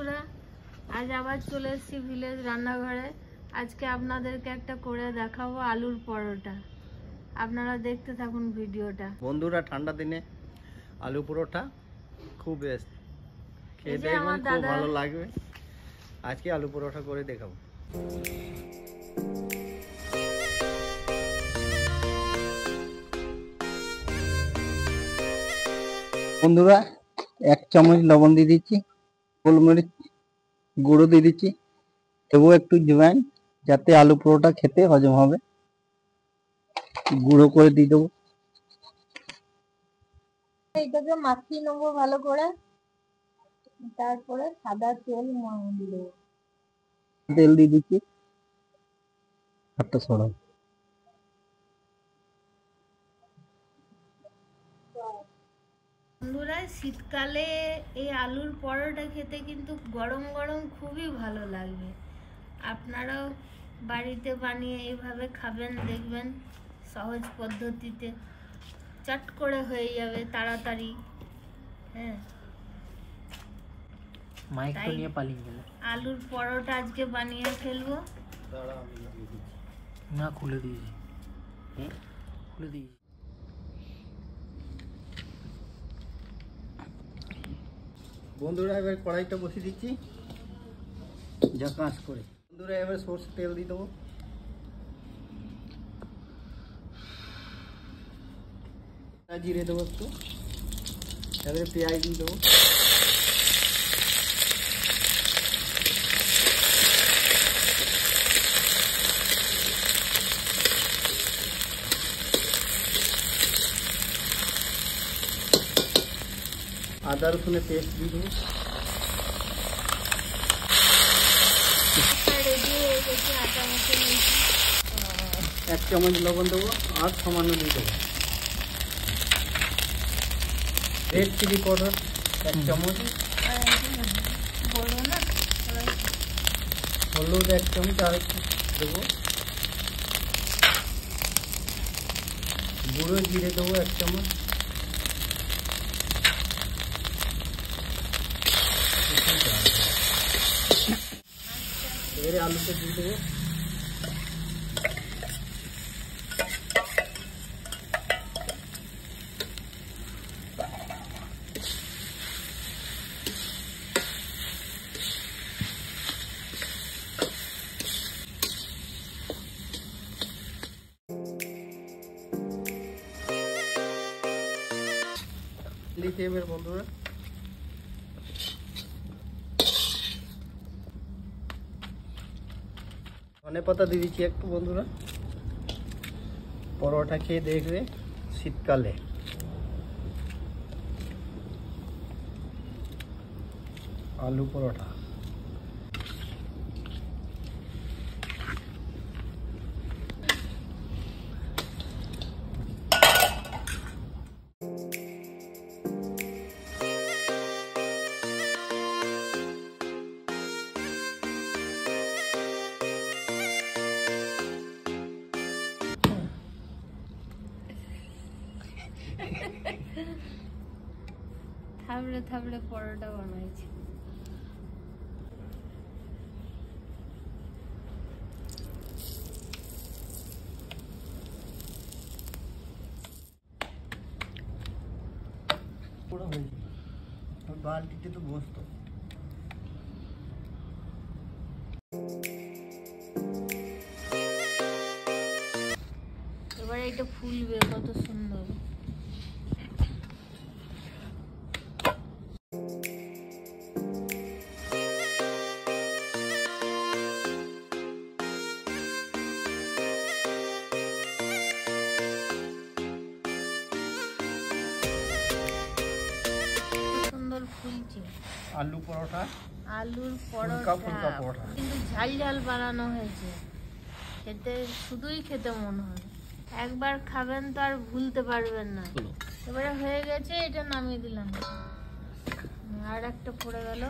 বন্ধুরা, আজ আবার চলে এসেছি ভিলেজ রান্নাঘরে। আজকে আপনাদেরকে একটা করে দেখাবো আলুর পরোটা। আপনারা দেখতে থাকুন ভিডিওটা। বন্ধুরা, ঠান্ডা দিনে আলু পরোটা খুব বেস্ট, খেয়ে দেখবেন, খুব ভালো লাগবে। আজকে আলু পরোটা করে দেখাবো। বন্ধুরা, 1 চামচ লবণ দিয়ে দিচ্ছি, গোলমরিচ গুঁড়ো দিয়ে দিচ্ছি, দেবো একটু জোয়ান যাতে আলু পরোটা খেতে হজম হবে, গুঁড়ো করে দিয়ে দেবো। এটাকে মাখিয়ে নেবো ভালো করে, তারপরে সাদা তেল দিয়ে দেবো। তেল দিয়ে দিচ্ছি, হাতটা সরাও। বন্ধুরা, শীতকালে এই আলুর পরোটা খেতে কিন্তু গরম গরম খুবই ভালো লাগবে। আপনারাও বাড়িতে বানিয়ে এইভাবে খাবেন, দেখবেন সহজ পদ্ধতিতে চট করে হয়ে যাবে তাড়াতাড়ি। হ্যাঁ, মাইকটা নিয়ে পালিয়ে গেল। আলুর পরোটা আজকে বানিয়ে ফেলবো। না, খুলে দিয়েছি, খুলে দিয়েছি। বন্ধুরা, এবার কড়াইটা বসিয়ে দিচ্ছি ঝাঁকাশ করে। বন্ধুরা, এবার সরষের তেল দিয়ে দেবো, জিরে দেবো একটু, এবারে পেঁয়াজ দিয়ে দেবো, আদা রসুনের পেস্ট দিয়ে দেবো, রেডি হয়ে গেছে আটা মতো নিয়েছি। 1 চামচ লবণ দেবো আর সামান্য দিয়ে দেবো রেড চিলি পাউডার 1 চামচ, বলো না, হলুদ 1 চামচ আর দেবো, গুঁড়ো জিরে দেবো 1 চামচ, এবারে আলুটা দিয়ে দেবো, লিখে এবার বন্ধুরা ধনেপাতা দিয়ে দিচ্ছি একটু। বন্ধুরা, পরোটা খেয়ে দেখবে শীতকালে আলু পরোটা। থাবড়ে থাবড়ে পরোটা বানাইছি। পুরো হয়েছে, বালতিতে তো বসতো। এবারে এটা ফুলবে কত সুন্দর। সুন্দর ফুলছে আলু পরোটা, আলুর ফুলকা পরোটা, পরোটা। কিন্তু ঝাল ঝাল বানানো হয়েছে, খেতে শুধুই খেতে মন হয়। একবার খাবেন তো আর ভুলতে পারবেন না। এবারে হয়ে গেছে, এটা নামিয়ে দিলাম। আর একটা পড়ে গেল।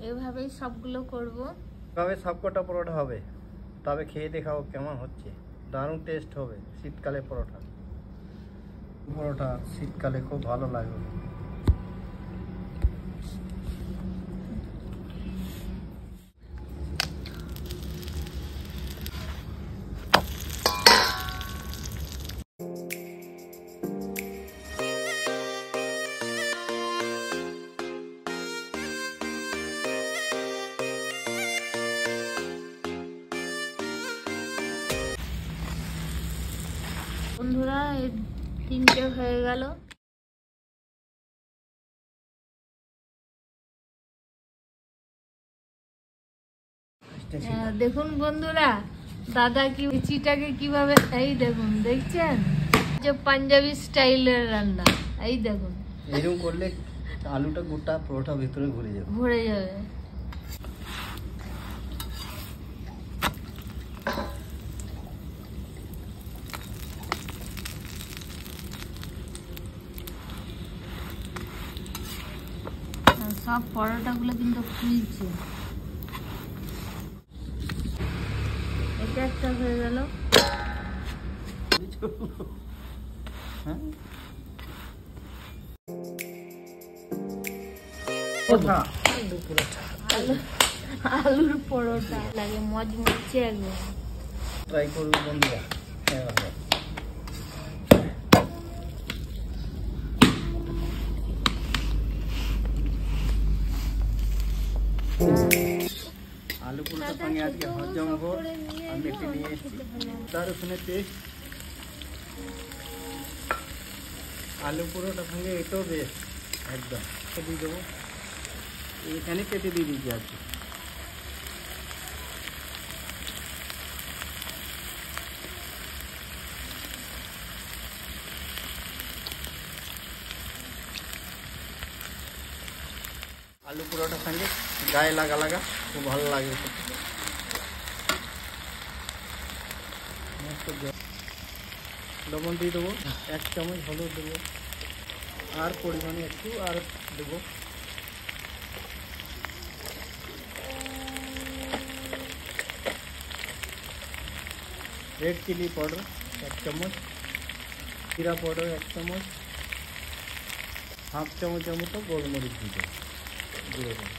এইভাবেই সবগুলো করব। তবে সবকটা পরোটা হবে, তবে খেয়ে দেখাও কেমন হচ্ছে। দারুণ টেস্ট হবে শীতকালে পরোটা। পরোটা শীতকালে খুব ভালো লাগবে। বন্ধুরা, এই 3টে হয়ে গেল। দেখুন বন্ধুরা, দাদা কি চিটাকে কিভাবে, এই দেখুন, দেখছেন যে পাঞ্জাবি স্টাইলের রান্না, এই দেখুন এরকম করলে আলুটা গোটা পুরোটা ভিতরে ভরে যাবে। সব পরোটাগুলো কিন্তু ফুলছে। এটা একটা হয়ে গেল। আলুর পরোটা লাগে মজমুচে একদম। ট্রাই করুন বন্ধুরা। আলু পুরোটা সঙ্গে আজকে হজম হোক আমি একটু নিয়ে এসেছি তার ওখানে টেস্ট। আলু পুরোটা সঙ্গে এটাও বেস্ট একদম। দিয়ে দেবো, এখানে কেটে দিয়ে দিচ্ছি আজকে। আলু পুরোটার সঙ্গে গায়ে লাগা খুব ভালো লাগে। লবণ দিয়ে দেবো, 1 চামচ হলুদ দেবো, আর পরিমাণে একটু আর দেবো। রেড চিলি পাউডার 1 চামচ, জিরা পাউডার 1 চামচ, হাফ চামচের মতো গোলমরিচ দিয়ে দেবো গুঁড়ো করে।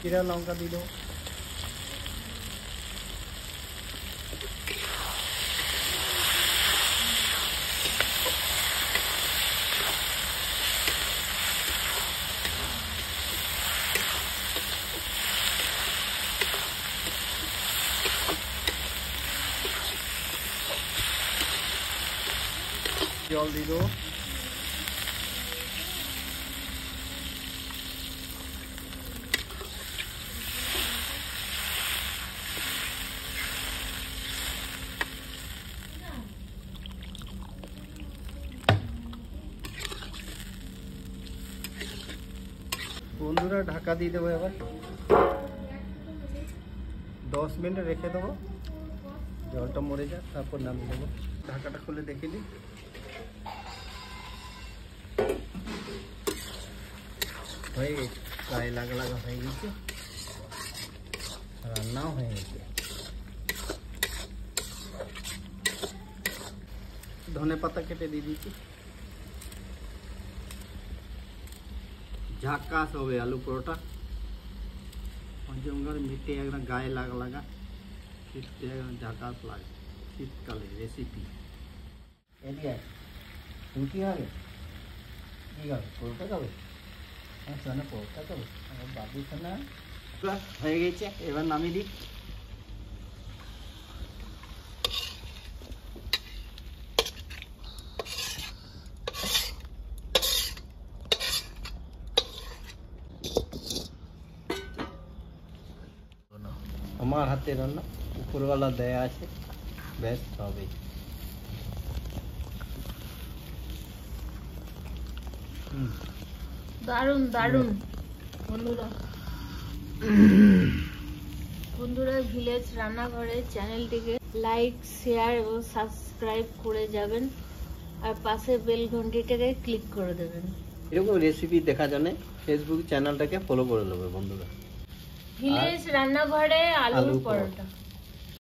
জিরা লঙ্কা দিয়ে দেবো। জল দিয়ে দেবো। বন্ধুরা ঢাকা দিয়ে দেবো, এবার 10 মিনিট রেখে দেবো, জলটা মরে যায়, তারপর নামিয়ে দেবো। ঢাকাটা খুলে দেখে দিই। হয়ে গেছে, গায়ে লাগা হয়ে গেছে, রান্নাও হয়ে গেছে। ধনে পাতা কেটে দিয়ে দিচ্ছি। ঝাক্কাস হবে আলু পরোটা, পঞ্চমগড় মিটে একদম গায়ে লাগা শীতে একদম ঝাক্কাস লাগে। শীতকালে রেসিপি এদিকে রুটি হবে, কি হবে, পরোটা খাবে? না পরোটা খাবে, আমার বাবু খানা হয়ে গেছে, এবার নামিয়ে দিই। আমার হাতে রান্না, উপরওয়ালা দেয়া আছে, বেস্ট হবে। দারুণ দারুণ বন্ধুরা। বন্ধুরা, ভিলেজ রান্নাঘরের চ্যানেলটিকে লাইক, শেয়ার এবং সাবস্ক্রাইব করে যাবেন, আর পাশে বেল ঘন্টিটাকে ক্লিক করে দেবেন। এরকম রেসিপি দেখার জন্য ফেসবুক চ্যানেলটাকে ফলো করে নেবে বন্ধুরা। ভিলেজ রান্নাঘরে আলুর পরোটা।